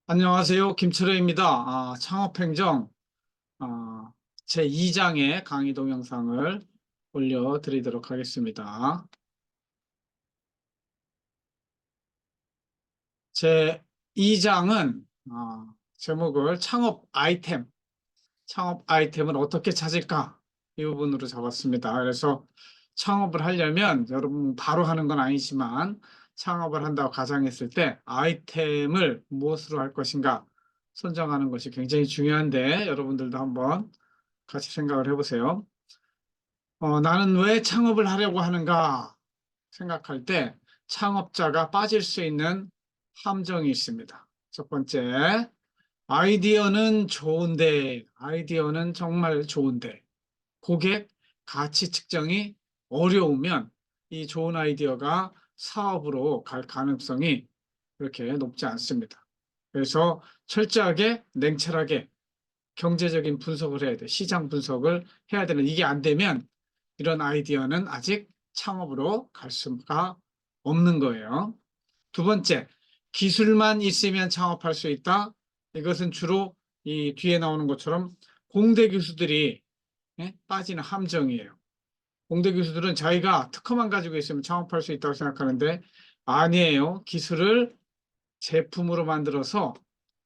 안녕하세요. 김철호입니다. 창업행정 제2장의 강의 동영상을 올려드리도록 하겠습니다. 제2장은 제목을 창업 아이템을 어떻게 찾을까? 이 부분으로 잡았습니다. 그래서 창업을 하려면 여러분 바로 하는 건 아니지만 창업을 한다고 가정했을 때 아이템을 무엇으로 할 것인가 선정하는 것이 굉장히 중요한데 여러분들도 한번 같이 생각을 해보세요. 나는 왜 창업을 하려고 하는가 생각할 때 창업자가 빠질 수 있는 함정이 있습니다. 첫 번째, 아이디어는 정말 좋은데, 고객 가치 측정이 어려우면 이 좋은 아이디어가 사업으로 갈 가능성이 그렇게 높지 않습니다. 그래서 철저하게 냉철하게 경제적인 분석을 해야 돼. 시장 분석을 해야 되는 이게 안 되면 이런 아이디어는 아직 창업으로 갈 수가 없는 거예요. 두 번째, 기술만 있으면 창업할 수 있다. 이것은 주로 이 뒤에 나오는 것처럼 공대 교수들이 빠지는 함정이에요. 공대 교수들은 자기가 특허만 가지고 있으면 창업할 수 있다고 생각하는데 아니에요. 기술을 제품으로 만들어서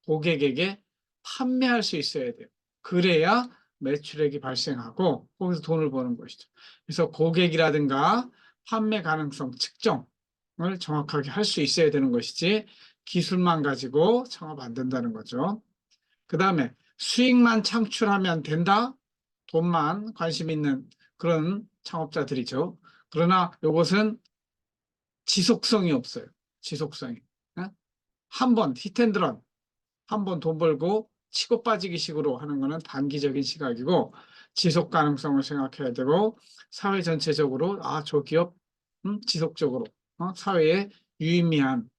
고객에게 판매할 수 있어야 돼요. 그래야 매출액이 발생하고 거기서 돈을 버는 것이죠. 그래서 고객이라든가 판매 가능성 측정을 정확하게 할 수 있어야 되는 것이지 기술만 가지고 창업 안 된다는 거죠. 그 다음에 수익만 창출하면 된다? 돈만 관심 있는 그런 창업자들이죠. 그러나 이것은 지속성이 없어요. 지속성이. 한 번 히트앤드런 한 번 돈 벌고 치고 빠지기 식으로 하는 거는 단기적인 시각이고 지속 가능성을 생각해야 되고 사회 전체적으로 저 기업 지속적으로 사회에 유의미한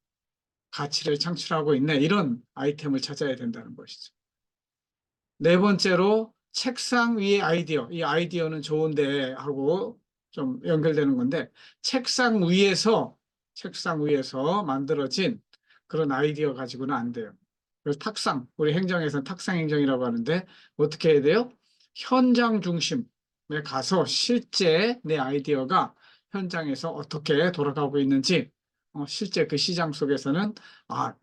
가치를 창출하고 있네 이런 아이템을 찾아야 된다는 것이죠. 네 번째로 책상 위의 아이디어. 이 아이디어는 좋은데 하고 좀 연결되는 건데 책상 위에서 만들어진 그런 아이디어 가지고는 안 돼요. 그래서 우리 행정에서는 탁상 행정이라고 하는데 어떻게 해야 돼요? 현장 중심에 가서 실제 내 아이디어가 현장에서 어떻게 돌아가고 있는지, 실제 그 시장 속에서는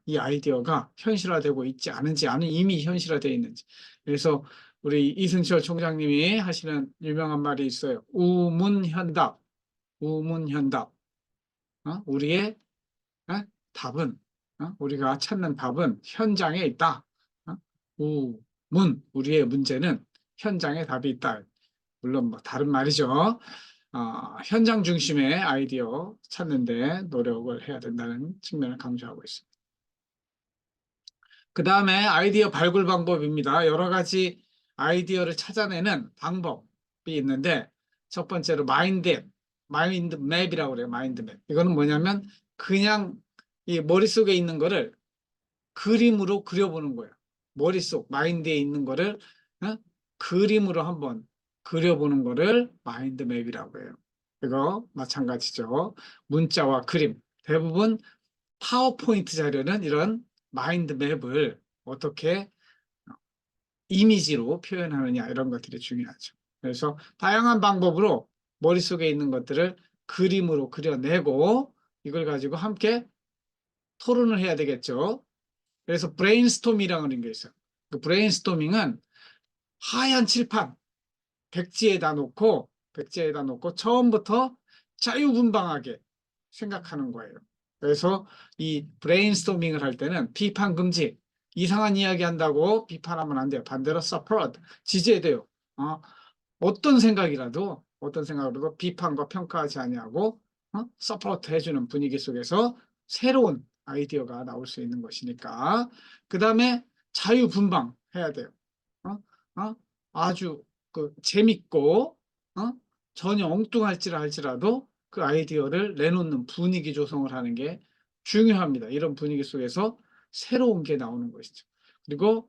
이 아이디어가 현실화되고 있지 않은지, 아니면 이미 현실화되어 있는지. 그래서 우리 이승철 총장님이 하시는 유명한 말이 있어요. 우문현답, 우문현답. 우리의 답은, 우리가 찾는 답은 현장에 있다. 어? 우리의 문제는 현장에 답이 있다. 물론 뭐 다른 말이죠. 현장 중심의 아이디어 찾는데 노력을 해야 된다는 측면을 강조하고 있습니다. 그 다음에 아이디어 발굴 방법입니다. 여러 가지 아이디어를 찾아내는 방법이 있는데 첫 번째로 마인드 맵이라고 그래요. 마인드 맵. 이거는 뭐냐면 그냥 이 머릿속에 있는 거를 그림으로 그려보는 거예요. 마인드에 있는 거를 어? 그림으로 한번 그려보는 거를 마인드 맵이라고 해요. 이거 마찬가지죠. 문자와 그림. 대부분 파워포인트 자료는 이런 마인드 맵을 어떻게 이미지로 표현하느냐 이런 것들이 중요하죠. 그래서 다양한 방법으로 머릿속에 있는 것들을 그림으로 그려내고 이걸 가지고 함께 토론을 해야 되겠죠. 그래서 브레인스토밍이라는 게 있어요. 그 브레인스토밍은 하얀 칠판 백지에다 놓고 처음부터 자유분방하게 생각하는 거예요. 그래서 이 브레인스토밍을 할 때는 비판 금지, 이상한 이야기 한다고 비판하면 안 돼요. 반대로 서포트, 지지해야 돼요. 어떤 생각이라도 비판과 평가하지 아니하고 서포트 해주는 분위기 속에서 새로운 아이디어가 나올 수 있는 것이니까. 그 다음에 자유분방 해야 돼요. 어? 아주 그 재밌고 전혀 엉뚱할지라도 그 아이디어를 내놓는 분위기 조성을 하는 게 중요합니다. 이런 분위기 속에서 새로운 게 나오는 것이죠. 그리고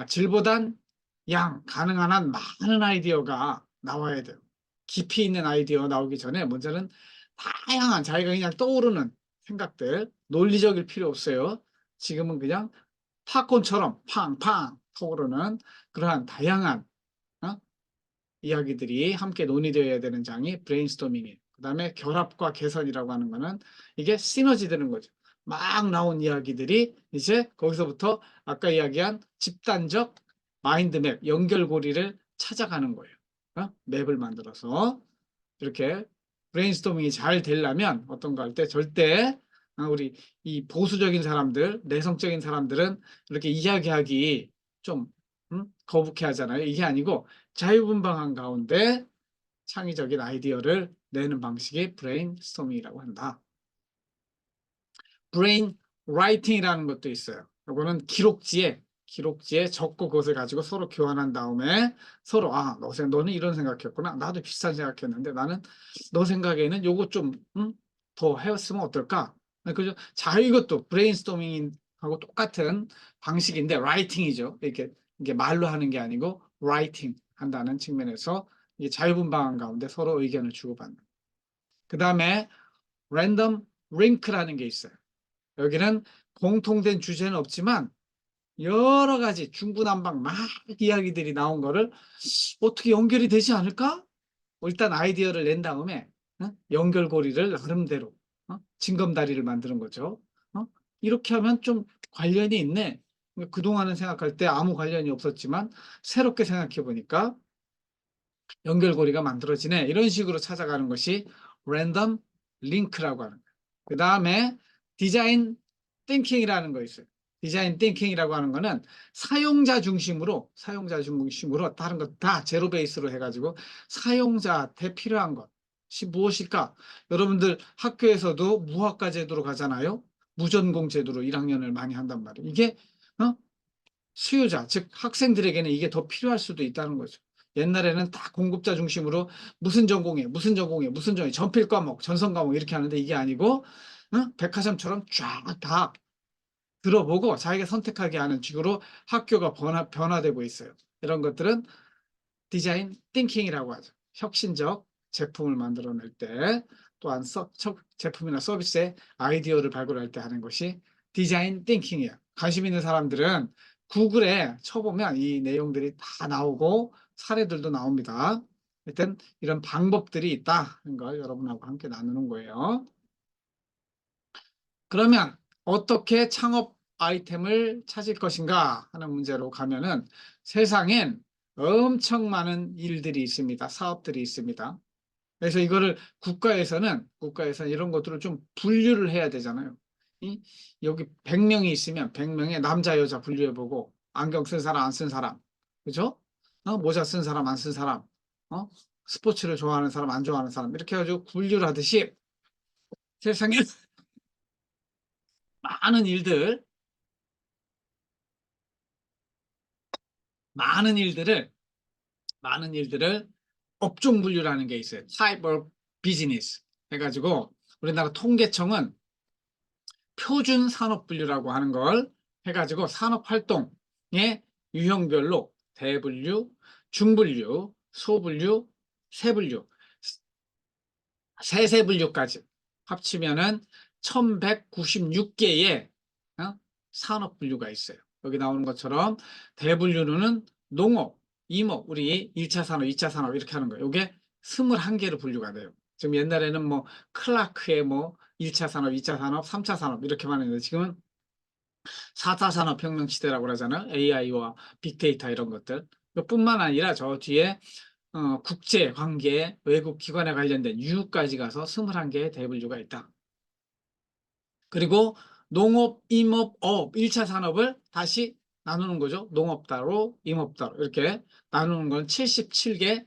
질보단 가능한 한 많은 아이디어가 나와야 돼요. 깊이 있는 아이디어 나오기 전에 먼저는 다양한 자기가 그냥 떠오르는 생각들, 논리적일 필요 없어요. 지금은 그냥 팝콘처럼 팡팡 터오르는 그러한 다양한 어? 이야기들이 함께 논의되어야 되는 장이 브레인스토밍이에요. 그다음에 결합과 개선이라고 하는 거는 이게 시너지 되는 거죠. 막 나온 이야기들이 이제 거기서부터 아까 이야기한 집단적 마인드맵, 연결고리를 찾아가는 거예요. 맵을 만들어서 이렇게 브레인스토밍이 잘 되려면 어떤가 할 때 절대 우리 이 보수적인 사람들, 내성적인 사람들은 이렇게 이야기하기 좀 거북해 하잖아요. 이게 아니고 자유분방한 가운데 창의적인 아이디어를 내는 방식이 브레인스토밍이라고 한다. 브레인 라이팅이라는 것도 있어요. 이거는 기록지에 적고 그것을 가지고 서로 교환한 다음에 서로 너는 이런 생각했구나. 나도 비슷한 생각했는데 나는 너 생각에는 요거 좀 더 해왔으면 어떨까? 그죠? 자, 이것도 브레인스토밍하고 똑같은 방식인데 라이팅이죠. 이게 말로 하는 게 아니고 라이팅 한다는 측면에서 이게 자유분방한 가운데 서로 의견을 주고받는. 그 다음에 랜덤 링크라는 게 있어요. 여기는 공통된 주제는 없지만 여러 가지 중구난방 막 이야기들이 나온 거를 어떻게 연결이 되지 않을까? 일단 아이디어를 낸 다음에 연결고리를 나름대로 징검다리를 만드는 거죠. 이렇게 하면 좀 관련이 있네. 그동안은 생각할 때 아무 관련이 없었지만 새롭게 생각해 보니까 연결고리가 만들어지네. 이런 식으로 찾아가는 것이 랜덤 링크라고 하는 거예요. 그 다음에 디자인 띵킹이라는 거 있어요. 디자인 띵킹이라고 하는 거는 사용자 중심으로 다른 것 다 제로 베이스로 해가지고 사용자한테 필요한 것이 무엇일까? 여러분들 학교에서도 무학과 제도로 가잖아요. 무전공 제도로 1학년을 많이 한단 말이에요. 이게 수요자, 즉 학생들에게는 이게 더 필요할 수도 있다는 거죠. 옛날에는 다 공급자 중심으로 무슨 전공에 전필 과목, 전선 과목 이렇게 하는데 이게 아니고 백화점처럼 쫙 다 들어보고 자기가 선택하게 하는 식으로 학교가 변화되고 있어요. 이런 것들은 디자인 띵킹이라고 하죠. 혁신적 제품을 만들어낼 때 또한 제품이나 서비스의 아이디어를 발굴할 때 하는 것이 디자인 띵킹이에요. 관심 있는 사람들은 구글에 쳐보면 이 내용들이 다 나오고 사례들도 나옵니다. 일단 이런 방법들이 있다는 걸 여러분하고 함께 나누는 거예요. 그러면 어떻게 창업 아이템을 찾을 것인가 하는 문제로 가면은 세상엔 엄청 많은 일들이 있습니다. 사업들이 있습니다. 그래서 이거를 국가에서는 이런 것들을 좀 분류를 해야 되잖아요. 여기 100명이 있으면 100명의 남자, 여자 분류해보고 안경 쓴 사람, 안 쓴 사람. 그죠? 모자 쓴 사람, 안 쓴 사람. 어? 스포츠를 좋아하는 사람, 안 좋아하는 사람. 이렇게 해가지고 분류를 하듯이 세상에 많은 일들, 많은 일들을 많은 일들을 업종 분류라는 게 있어요. Type of Business 해가지고 우리나라 통계청은 표준 산업 분류라고 하는 걸 해가지고 산업 활동의 유형별로 대분류, 중분류, 소분류, 세분류, 세세분류까지 합치면은 1196개의 산업 분류가 있어요. 여기 나오는 것처럼 대분류는 농업, 임업, 우리 1차 산업, 2차 산업 이렇게 하는 거예요. 이게 21개로 분류가 돼요. 지금 옛날에는 뭐 클라크의 뭐 1차 산업, 2차 산업, 3차 산업 이렇게만 했는데 지금은 4차 산업혁명 시대라고 그러잖아요. AI와 빅데이터 이런 것들. 뿐만 아니라 저 뒤에 국제 관계, 외국 기관에 관련된 유까지 가서 21개의 대분류가 있다. 그리고 농업, 임업, 업, 1차 산업을 다시 나누는 거죠. 농업 따로, 임업 따로 이렇게 나누는 건 77개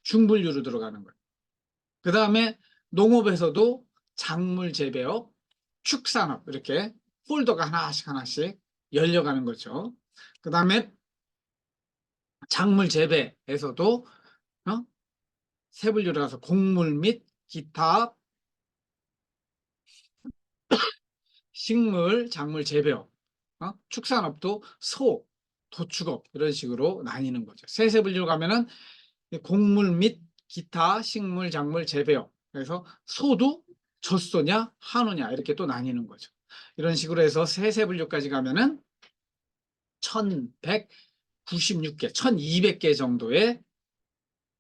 중분류로 들어가는 거예요. 그 다음에 농업에서도 작물 재배업, 축산업 이렇게 폴더가 하나씩 열려가는 거죠. 그 다음에 작물 재배에서도 세 분류로 가서 곡물 및 기타 식물, 작물 재배업, 축산업도 도축업 이런 식으로 나뉘는 거죠. 세세 분류로 가면은 곡물 및 기타 식물, 작물 재배업. 그래서 소도 젖소냐 한우냐 이렇게 또 나뉘는 거죠. 이런 식으로 해서 세세 분류까지 가면은 1196개, 1200개 정도의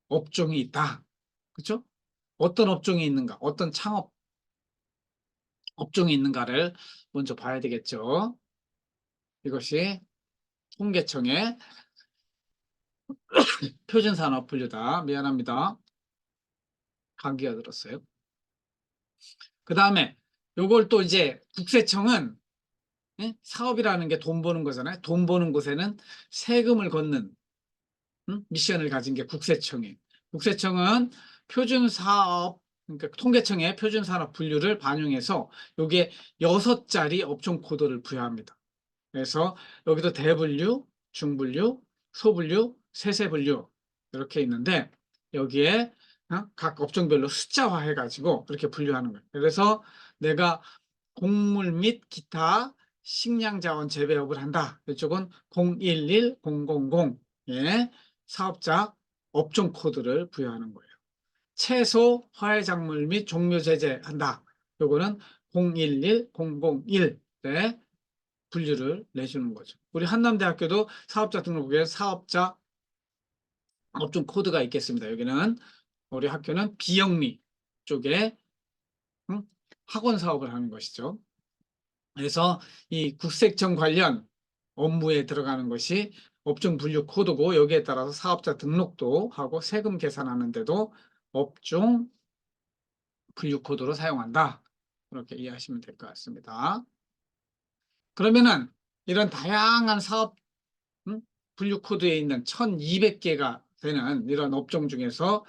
업종이 있다. 그렇죠? 어떤 업종이 있는가, 어떤 창업 업종이 있는가를 먼저 봐야 되겠죠. 이것이 통계청의 표준산업 분류다. 미안합니다. 감기가 들었어요. 그 다음에 요걸 또 이제 국세청은, 예? 사업이라는 게 돈 버는 거잖아요. 돈 버는 곳에는 세금을 걷는, 미션을 가진 게 국세청이에요. 국세청은 표준사업, 그러니까 통계청의 표준산업 분류를 반영해서 요게 6자리 업종 코드를 부여합니다. 그래서 여기도 대분류, 중분류, 소분류, 세세분류 이렇게 있는데 여기에 각 업종별로 숫자화 해가지고 이렇게 분류하는 거예요. 그래서 내가 곡물 및 기타 식량자원 재배업을 한다. 이쪽은 011, 000, 예, 사업자 업종 코드를 부여하는 거예요. 채소, 화훼작물 및 종묘 제재한다. 요거는 011, 001에 분류를 내주는 거죠. 우리 한남대학교도 사업자 등록부에 사업자 업종 코드가 있겠습니다. 여기는 우리 학교는 비영리 쪽에 학원 사업을 하는 것이죠. 그래서 이 국세청 관련 업무에 들어가는 것이 업종 분류 코드고 여기에 따라서 사업자 등록도 하고 세금 계산하는데도 업종 분류 코드로 사용한다. 그렇게 이해하시면 될 것 같습니다. 그러면은 이런 다양한 사업 분류 코드에 있는 1200개가 되는 이런 업종 중에서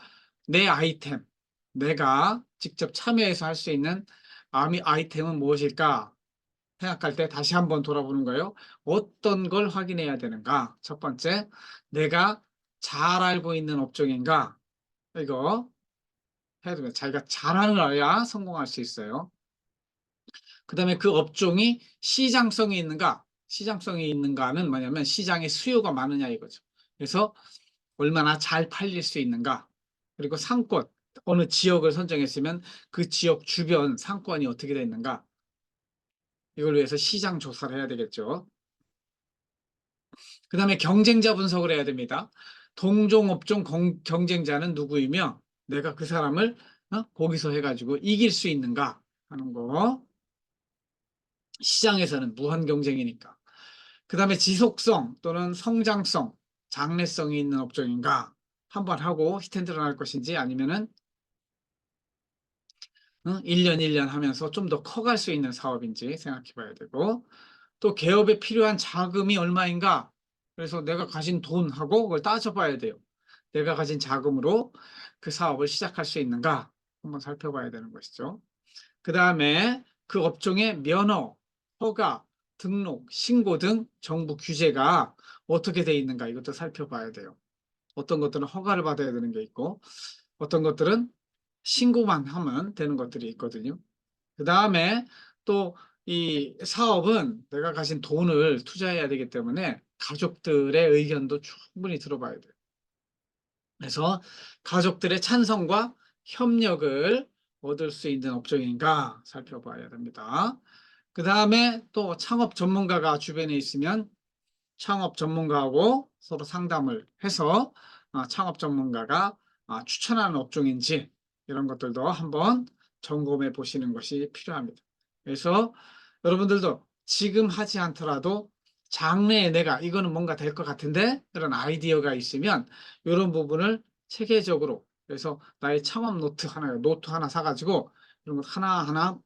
내 아이템, 내가 직접 참여해서 할 수 있는 아이템은 무엇일까 생각할 때 다시 한번 돌아보는 거예요. 어떤 걸 확인해야 되는가? 첫 번째, 내가 잘 알고 있는 업종인가? 이거 해야 됩니다. 자기가 잘 알아야 성공할 수 있어요. 그 다음에 그 업종이 시장성이 있는가? 시장성이 있는가는 뭐냐면 시장에 수요가 많으냐 이거죠. 그래서 얼마나 잘 팔릴 수 있는가? 그리고 상권, 어느 지역을 선정했으면 그 지역 주변 상권이 어떻게 되어 있는가? 이걸 위해서 시장 조사를 해야 되겠죠. 그 다음에 경쟁자 분석을 해야 됩니다. 동종 업종 경쟁자는 누구이며 내가 그 사람을 거기서 해가지고 이길 수 있는가 하는 거. 시장에서는 무한 경쟁이니까. 그 다음에 지속성 또는 성장성, 장래성이 있는 업종인가 한번 하고 히트앤런 할 것인지 아니면은 1년 1년 하면서 좀 더 커갈 수 있는 사업인지 생각해 봐야 되고 또 개업에 필요한 자금이 얼마인가 그래서 내가 가진 돈하고 그걸 따져봐야 돼요. 내가 가진 자금으로 그 사업을 시작할 수 있는가 한번 살펴봐야 되는 것이죠. 그 다음에 그 업종의 면허, 허가, 등록, 신고 등 정부 규제가 어떻게 돼 있는가 이것도 살펴봐야 돼요. 어떤 것들은 허가를 받아야 되는 게 있고 어떤 것들은 신고만 하면 되는 것들이 있거든요. 그 다음에 또 이 사업은 내가 가진 돈을 투자해야 되기 때문에 가족들의 의견도 충분히 들어봐야 돼요. 그래서 가족들의 찬성과 협력을 얻을 수 있는 업종인가 살펴봐야 됩니다. 그 다음에 또 창업 전문가가 주변에 있으면 창업 전문가하고 서로 상담을 해서 창업 전문가가 추천하는 업종인지 이런 것들도 한번 점검해 보시는 것이 필요합니다. 그래서 여러분들도 지금 하지 않더라도 장래에 내가 이거는 뭔가 될 것 같은데 그런 아이디어가 있으면 이런 부분을 체계적으로 그래서 나의 창업 노트 하나 사가지고 이런 것 하나하나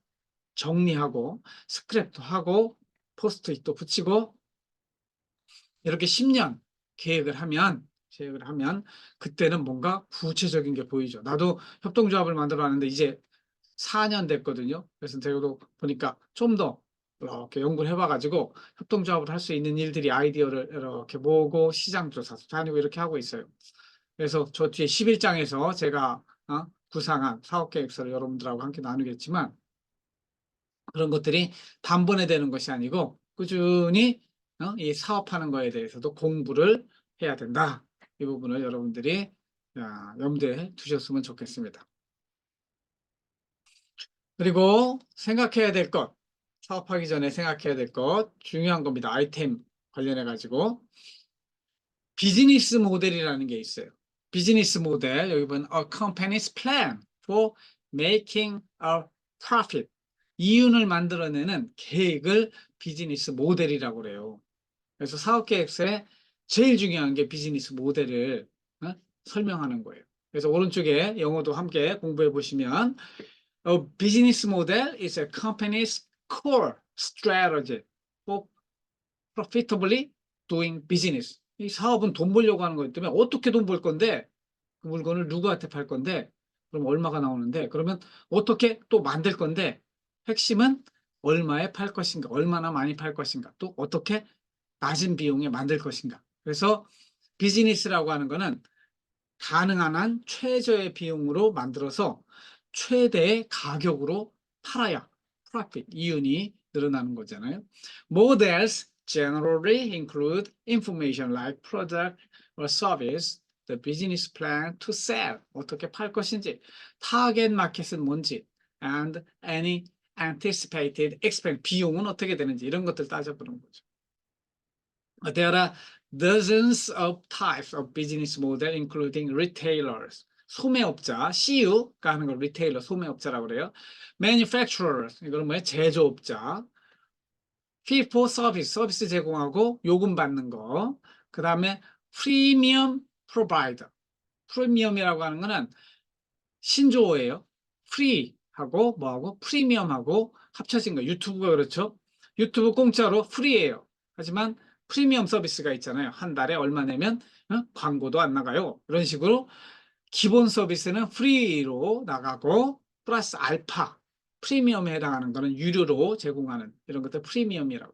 정리하고 스크랩도 하고 포스트잇도 붙이고 이렇게 10년 계획을 하면 그때는 뭔가 구체적인 게 보이죠. 나도 협동조합을 만들어 놨는데 이제 4년 됐거든요. 그래서 제가 보니까 좀 더 이렇게 연구를 해봐가지고 협동조합을 할 수 있는 일들이 아이디어를 이렇게 모으고 시장조사도 다니고 이렇게 하고 있어요. 그래서 저 뒤에 11장에서 제가 구상한 사업계획서를 여러분들하고 함께 나누겠지만 그런 것들이 단번에 되는 것이 아니고 꾸준히 이 사업하는 거에 대해서도 공부를 해야 된다. 이 부분을 여러분들이 염두에 두셨으면 좋겠습니다. 그리고 생각해야 될 것, 사업하기 전에 생각해야 될 것, 중요한 겁니다. 아이템. 관련해 가지고 비즈니스 모델이라는 게 있어요. 비즈니스 모델 여기 보면 a company's plan for making a profit. 이윤을 만들어내는 계획을 비즈니스 모델이라고 그래요. 그래서 사업 계획서에 제일 중요한 게 비즈니스 모델을 설명하는 거예요. 그래서 오른쪽에 영어도 함께 공부해 보시면 A business model is a company's core strategy for profitably doing business. 이 사업은 돈 벌려고 하는 거기 때문에 어떻게 돈 벌 건데 그 물건을 누구한테 팔 건데 그럼 얼마가 나오는데 그러면 어떻게 또 만들 건데 핵심은 얼마에 팔 것인가 얼마나 많이 팔 것인가 또 어떻게 낮은 비용에 만들 것인가. 그래서 비즈니스라고 하는 거는 가능한 한 최저의 비용으로 만들어서 최대의 가격으로 팔아야 profit, 이윤이 늘어나는 거잖아요. Models generally include information like product or service, the business plan to sell, 어떻게 팔 것인지, target market은 뭔지, and any anticipated expense, 비용은 어떻게 되는지 이런 것들 따져보는 거죠. There are dozens of types of business model, including retailers. 소매업자, CU가 하는 걸 리테일러, 소매업자라고 그래요. Manufacturers, 이거는 뭐예요? 제조업자. Fee for service, 서비스 제공하고 요금 받는 거. 그 다음에 Premium provider. 프리미엄이라고 하는 거는 신조어예요. 프리하고 뭐하고 프리미엄하고 합쳐진 거. 유튜브가 그렇죠. 유튜브 공짜로 프리예요. 하지만 프리미엄 서비스가 있잖아요. 한 달에 얼마 내면 광고도 안 나가요. 이런 식으로 기본 서비스는 프리로 나가고 플러스 알파 프리미엄에 해당하는 거는 유료로 제공하는 이런 것들 프리미엄이라고.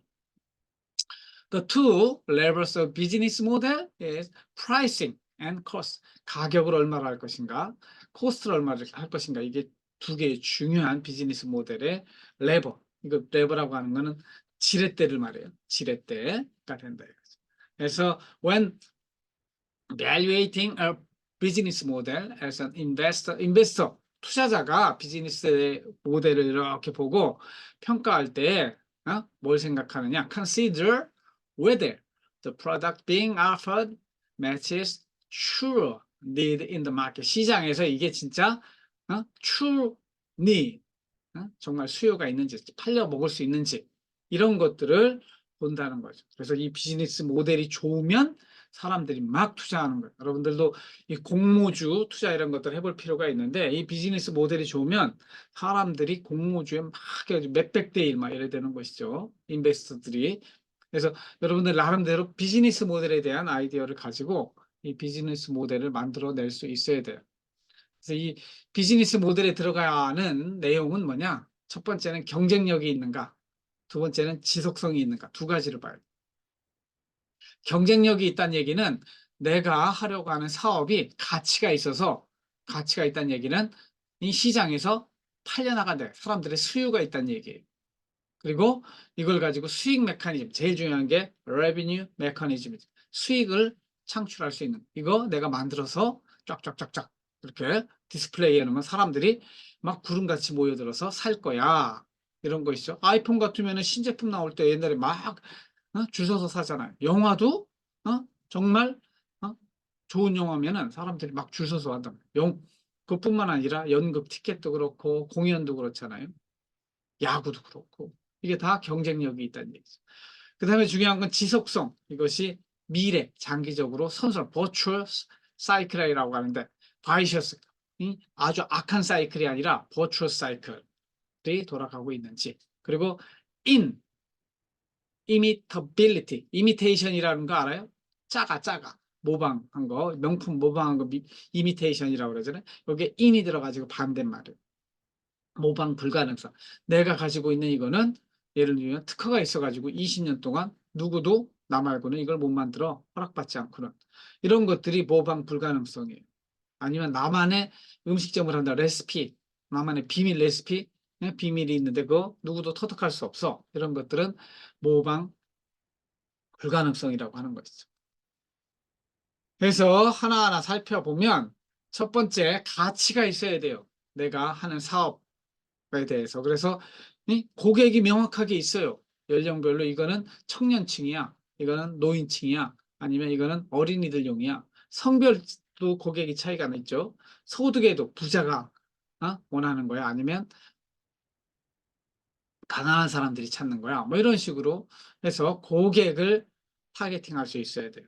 The two levels of business model is pricing and cost. 가격을 얼마로 할 것인가, 코스트를 얼마로 할 것인가. 이게 두 개의 중요한 비즈니스 모델의 레버. 이거 레버라고 하는 거는 지렛대를 말해요. 지렛대가 된다. 그래서 when evaluating a business model as an investor, 투자자가 비즈니스 모델을 이렇게 보고 평가할 때 뭘 생각하느냐? Consider whether the product being offered matches true need in the market. 시장에서 이게 진짜 true need, 정말 수요가 있는지, 팔려 먹을 수 있는지 이런 것들을 본다는 거죠. 그래서 이 비즈니스 모델이 좋으면 사람들이 막 투자하는 거예요. 여러분들도 이 공모주 투자 이런 것들 해볼 필요가 있는데 이 비즈니스 모델이 좋으면 사람들이 공모주에 막 몇백 대 일 막 이래 되는 것이죠. 인베스터들이. 그래서 여러분들 나름대로 비즈니스 모델에 대한 아이디어를 가지고 이 비즈니스 모델을 만들어낼 수 있어야 돼요. 그래서 이 비즈니스 모델에 들어가는 내용은 뭐냐? 첫 번째는 경쟁력이 있는가? 두 번째는 지속성이 있는가? 두 가지를 봐요. 경쟁력이 있다는 얘기는 내가 하려고 하는 사업이 가치가 있어서 가치가 있다는 얘기는 이 시장에서 팔려나간다. 사람들의 수요가 있다는 얘기예요. 그리고 이걸 가지고 수익 메커니즘, 제일 중요한 게 revenue 메커니즘, 수익을 창출할 수 있는 이거 내가 만들어서 쫙쫙쫙쫙 이렇게 디스플레이 해놓으면 사람들이 막 구름같이 모여들어서 살 거야. 이런 거 있죠. 아이폰 같으면 신제품 나올 때 옛날에 막 줄 서서 사잖아요. 영화도 정말 좋은 영화면은 사람들이 막 줄 서서 한다. 그뿐만 아니라 연극 티켓도 그렇고 공연도 그렇잖아요. 야구도 그렇고 이게 다 경쟁력이 있다는 얘기죠. 그 다음에 중요한 건 지속성. 이것이 미래 장기적으로 선순환 버추어스 사이클이라고 하는데 바이셔스 아주 악한 사이클이 아니라 버추어스 사이클이 돌아가고 있는지. 그리고 인 이미터빌리티, 이미테이션이라는 거 알아요? 작아. 모방한 거, 명품 모방한 거 이미테이션이라고 그러잖아요. 여기에 인이 들어가지고 반대말이에요. 모방 불가능성. 내가 가지고 있는 이거는 예를 들면 특허가 있어가지고 20년 동안 누구도 나 말고는 이걸 못 만들어 허락받지 않고는 이런 것들이 모방 불가능성이에요. 아니면 나만의 음식점을 한다 레시피, 나만의 비밀 레시피, 비밀이 있는데 그거 누구도 터득할 수 없어. 이런 것들은 모방 불가능성이라고 하는 것이죠. 그래서 하나하나 살펴보면 첫 번째 가치가 있어야 돼요. 내가 하는 사업에 대해서. 그래서 고객이 명확하게 있어요. 연령별로 이거는 청년층이야. 이거는 노인층이야. 아니면 이거는 어린이들용이야. 성별도 고객이 차이가 있죠. 소득에도 부자가 원하는 거야. 아니면 가난한 사람들이 찾는 거야. 뭐 이런 식으로 해서 고객을 타겟팅할 수 있어야 돼요.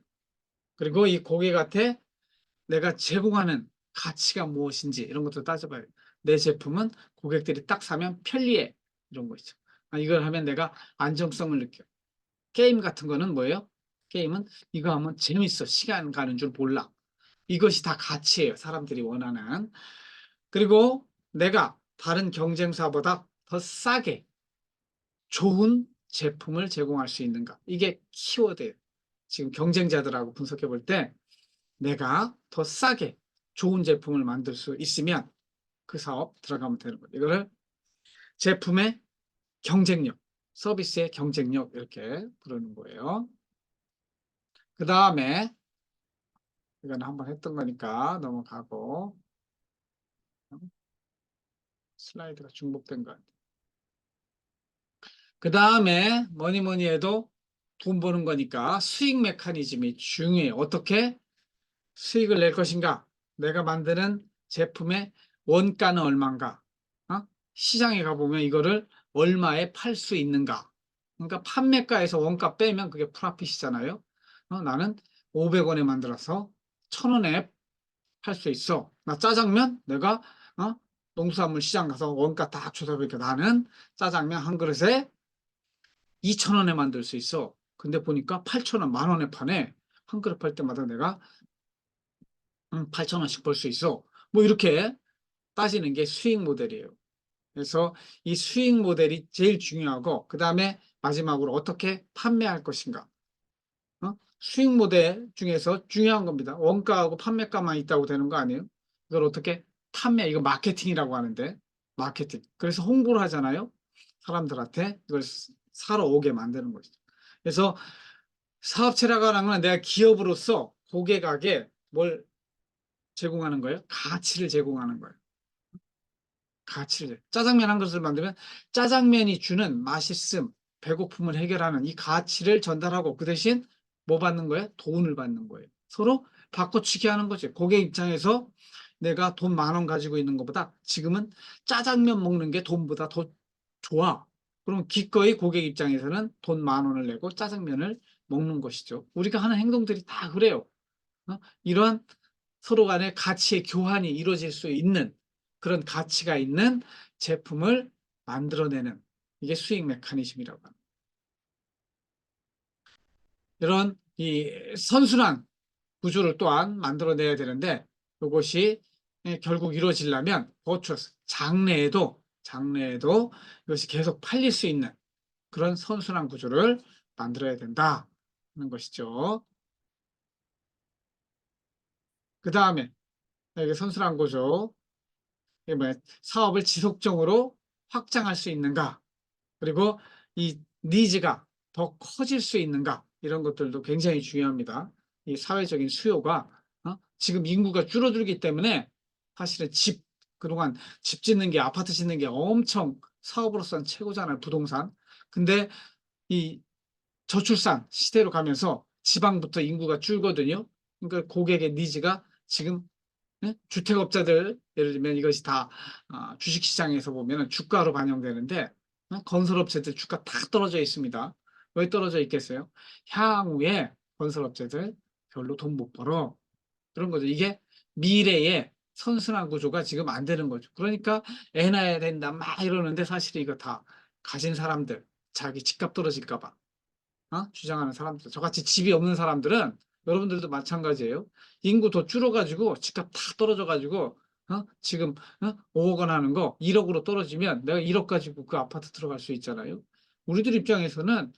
그리고 이 고객한테 내가 제공하는 가치가 무엇인지 이런 것도 따져봐요. 내 제품은 고객들이 딱 사면 편리해. 이런 거 있죠. 이걸 하면 내가 안정성을 느껴. 게임 같은 거는 뭐예요? 게임은 이거 하면 재밌어. 시간 가는 줄 몰라. 이것이 다 가치예요. 사람들이 원하는. 그리고 내가 다른 경쟁사보다 더 싸게 좋은 제품을 제공할 수 있는가. 이게 키워드예요. 지금 경쟁자들하고 분석해 볼 때 내가 더 싸게 좋은 제품을 만들 수 있으면 그 사업 들어가면 되는 거예요. 이거를 제품의 경쟁력, 서비스의 경쟁력 이렇게 부르는 거예요. 그 다음에 이건 한번 했던 거니까 넘어가고 슬라이드가 중복된 것 같아요. 그 다음에 뭐니 뭐니 해도 돈 버는 거니까 수익 메커니즘이 중요해요. 어떻게 수익을 낼 것인가? 내가 만드는 제품의 원가는 얼마인가? 어? 시장에 가보면 이거를 얼마에 팔 수 있는가? 그러니까 판매가에서 원가 빼면 그게 프라핏이잖아요. 나는 500원에 만들어서 1000원에 팔 수 있어. 나 짜장면 내가 농수산물 시장 가서 원가 다 조사해보니까 나는 짜장면 한 그릇에 2,000원에 만들 수 있어. 근데 보니까 8,000원, 만 원에 파네. 한 그릇 팔 때마다 내가 8,000원씩 벌 수 있어. 뭐 이렇게 따지는 게 수익 모델이에요. 그래서 이 수익 모델이 제일 중요하고 그 다음에 마지막으로 어떻게 판매할 것인가. 수익 모델 중에서 중요한 겁니다. 원가하고 판매가만 있다고 되는 거 아니에요? 이걸 어떻게 판매, 이거 마케팅이라고 하는데 마케팅. 그래서 홍보를 하잖아요. 사람들한테 이걸 사러 오게 만드는 거죠. 그래서 사업체라고 하는 건 내가 기업으로서 고객에게 뭘 제공하는 거예요? 가치를 제공하는 거예요. 가치를. 짜장면 한 그릇을 만들면 짜장면이 주는 맛있음, 배고픔을 해결하는 이 가치를 전달하고 그 대신 뭐 받는 거예요? 돈을 받는 거예요. 서로 바꿔치기 하는 거죠. 고객 입장에서 내가 돈 10,000원 가지고 있는 것보다 지금은 짜장면 먹는 게 돈보다 더 좋아. 그럼 기꺼이 고객 입장에서는 돈 10,000원을 내고 짜장면을 먹는 것이죠. 우리가 하는 행동들이 다 그래요. 이러한 서로 간의 가치의 교환이 이루어질 수 있는 그런 가치가 있는 제품을 만들어내는 이게 수익 메커니즘이라고 합니다. 이런 이 선순환 구조를 또한 만들어내야 되는데 이것이 결국 이루어지려면 버추어스 장래에도 이것이 계속 팔릴 수 있는 그런 선순환 구조를 만들어야 된다는 것이죠. 그 다음에 이게 선순환 구조 이게 뭐야? 사업을 지속적으로 확장할 수 있는가? 그리고 이 니즈가 더 커질 수 있는가? 이런 것들도 굉장히 중요합니다. 이 사회적인 수요가 지금 인구가 줄어들기 때문에 사실은 그동안 집 짓는 게 아파트 짓는 게 엄청 사업으로서는 최고잖아요. 부동산. 근데 이 저출산 시대로 가면서 지방부터 인구가 줄거든요. 그러니까 고객의 니즈가 지금 주택업자들 예를 들면 이것이 다 주식시장에서 보면 주가로 반영되는데 건설업체들 주가 다 떨어져 있습니다. 왜 떨어져 있겠어요? 향후에 건설업체들 별로 돈 못 벌어. 그런 거죠. 이게 미래의 선순환 구조가 지금 안 되는 거죠. 그러니까 애 낳아야 된다 막 이러는데 사실 이거 다 가진 사람들 자기 집값 떨어질까 봐 주장하는 사람들, 저같이 집이 없는 사람들은 여러분들도 마찬가지예요. 인구 더 줄어가지고 집값 다 떨어져가지고 지금 5억 원 하는 거 1억으로 떨어지면 내가 1억 가지고 그 아파트 들어갈 수 있잖아요. 우리들 입장에서는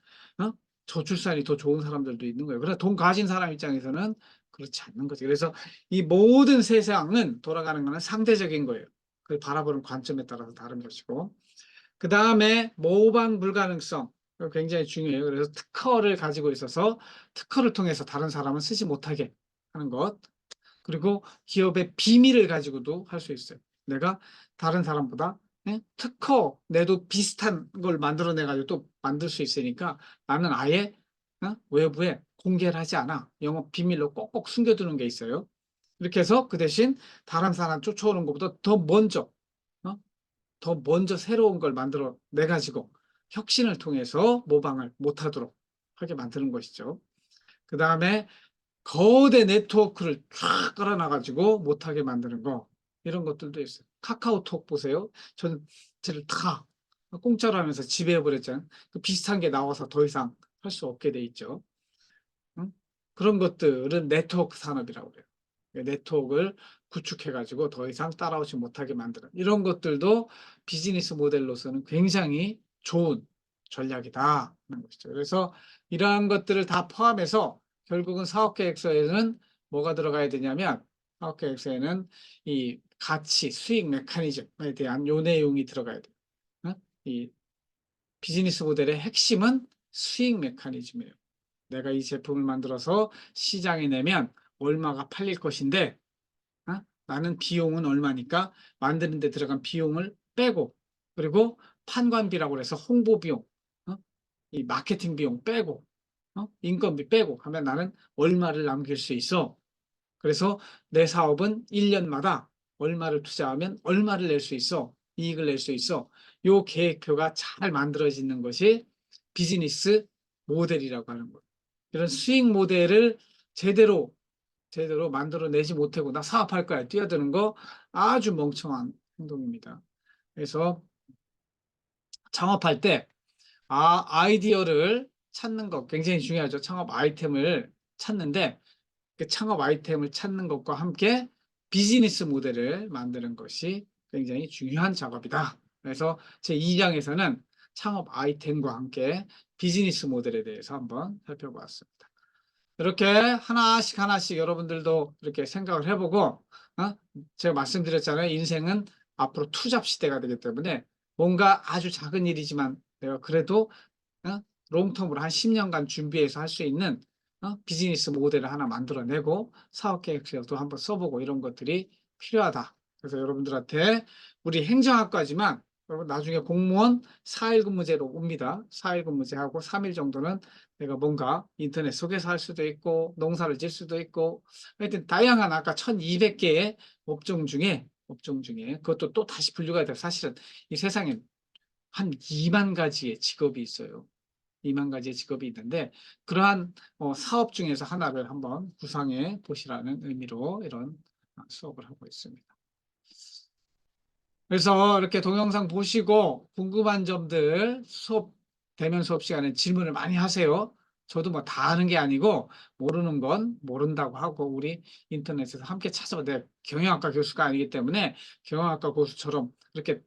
저출산이 더 좋은 사람들도 있는 거예요. 그래서 돈 가진 사람 입장에서는 그렇지 않는 거죠. 그래서 이 모든 세상은 돌아가는 거는 상대적인 거예요. 그 바라보는 관점에 따라서 다른 것이고. 그 다음에 모방 불가능성. 굉장히 중요해요. 그래서 특허를 가지고 있어서 특허를 통해서 다른 사람은 쓰지 못하게 하는 것. 그리고 기업의 비밀을 가지고도 할 수 있어요. 내가 다른 사람보다 특허 내도 비슷한 걸 만들어내 가지고 또 만들 수 있으니까 나는 아예 외부에 공개를 하지 않아. 영업 비밀로 꼭꼭 숨겨두는 게 있어요. 이렇게 해서 그 대신 다른 사람 쫓아오는 것보다 어? 더 먼저 새로운 걸 만들어 내 가지고 혁신을 통해서 모방을 못하도록 하게 만드는 것이죠. 그 다음에 거대 네트워크를 쫙 깔아놔가지고 못하게 만드는 거, 이런 것들도 있어요. 카카오톡 보세요. 저는 쟤를 다 공짜로 하면서 지배해버렸잖아요. 그 비슷한 게 나와서 더 이상 할 수 없게 돼 있죠. 응? 그런 것들은 네트워크 산업이라고 그래요. 네트워크를 구축해가지고 더 이상 따라오지 못하게 만드는 이런 것들도 비즈니스 모델로서는 굉장히 좋은 전략이다 하는 것이죠. 그래서 이러한 것들을 다 포함해서 결국은 사업계획서에는 뭐가 들어가야 되냐면, 사업계획서에는 이 가치, 수익 메커니즘에 대한 요 내용이 들어가야 돼요. 어? 이 비즈니스 모델의 핵심은 수익 메커니즘이에요. 내가 이 제품을 만들어서 시장에 내면 얼마가 팔릴 것인데, 나는 비용은 얼마니까 만드는 데 들어간 비용을 빼고, 그리고 판관비라고 해서 홍보 비용, 어? 이 마케팅 비용 빼고, 인건비 빼고 하면 나는 얼마를 남길 수 있어. 그래서 내 사업은 1년마다 얼마를 투자하면 얼마를 낼 수 있어. 이익을 낼 수 있어. 요 계획표가 잘 만들어지는 것이 비즈니스 모델이라고 하는 거예요. 이런 수익 모델을 제대로 만들어내지 못하고 나 사업할 거야 뛰어드는 거 아주 멍청한 행동입니다. 그래서 창업할 때 아이디어를 찾는 거 굉장히 중요하죠. 창업 아이템을 찾는데 그 창업 아이템을 찾는 것과 함께 비즈니스 모델을 만드는 것이 굉장히 중요한 작업이다. 그래서 제 2장에서는 창업 아이템과 함께 비즈니스 모델에 대해서 한번 살펴보았습니다. 이렇게 하나씩 하나씩 여러분들도 이렇게 생각을 해보고, 제가 말씀드렸잖아요. 인생은 앞으로 투잡 시대가 되기 때문에 뭔가 아주 작은 일이지만 내가 그래도 롱텀으로 한 10년간 준비해서 할 수 있는 비즈니스 모델을 하나 만들어내고 사업계획서도 한번 써보고 이런 것들이 필요하다. 그래서 여러분들한테 우리 행정학과지만 여러분 나중에 공무원 4일 근무제로 옵니다. 4일 근무제하고 3일 정도는 내가 뭔가 인터넷 속에서 할 수도 있고 농사를 질 수도 있고 하여튼 다양한 아까 1200개의 업종 중에 그것도 또 다시 분류가 돼요. 사실은 이 세상에 한 2만 가지의 직업이 있어요. 2만 가지의 직업이 있는데 그러한 사업 중에서 하나를 한번 구상해 보시라는 의미로 이런 수업을 하고 있습니다. 그래서 이렇게 동영상 보시고 궁금한 점들 대면 수업 시간에 질문을 많이 하세요. 저도 뭐 다 아는 게 아니고 모르는 건 모른다고 하고 우리 인터넷에서 함께 찾아봐. 내가 경영학과 교수가 아니기 때문에 경영학과 교수처럼 이렇게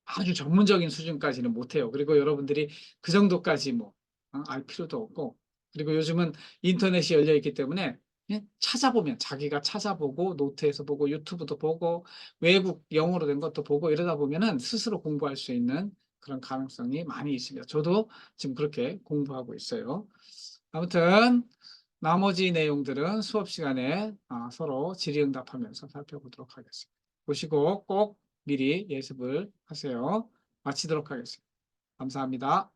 아주 전문적인 수준까지는 못해요. 그리고 여러분들이 그 정도까지 뭐 알 필요도 없고, 그리고 요즘은 인터넷이 열려 있기 때문에 찾아보면 자기가 찾아보고 노트에서 보고 유튜브도 보고 외국 영어로 된 것도 보고 이러다 보면은 스스로 공부할 수 있는 그런 가능성이 많이 있습니다. 저도 지금 그렇게 공부하고 있어요. 아무튼 나머지 내용들은 수업 시간에 서로 질의응답하면서 살펴보도록 하겠습니다. 보시고 꼭 미리 예습을 하세요. 마치도록 하겠습니다. 감사합니다.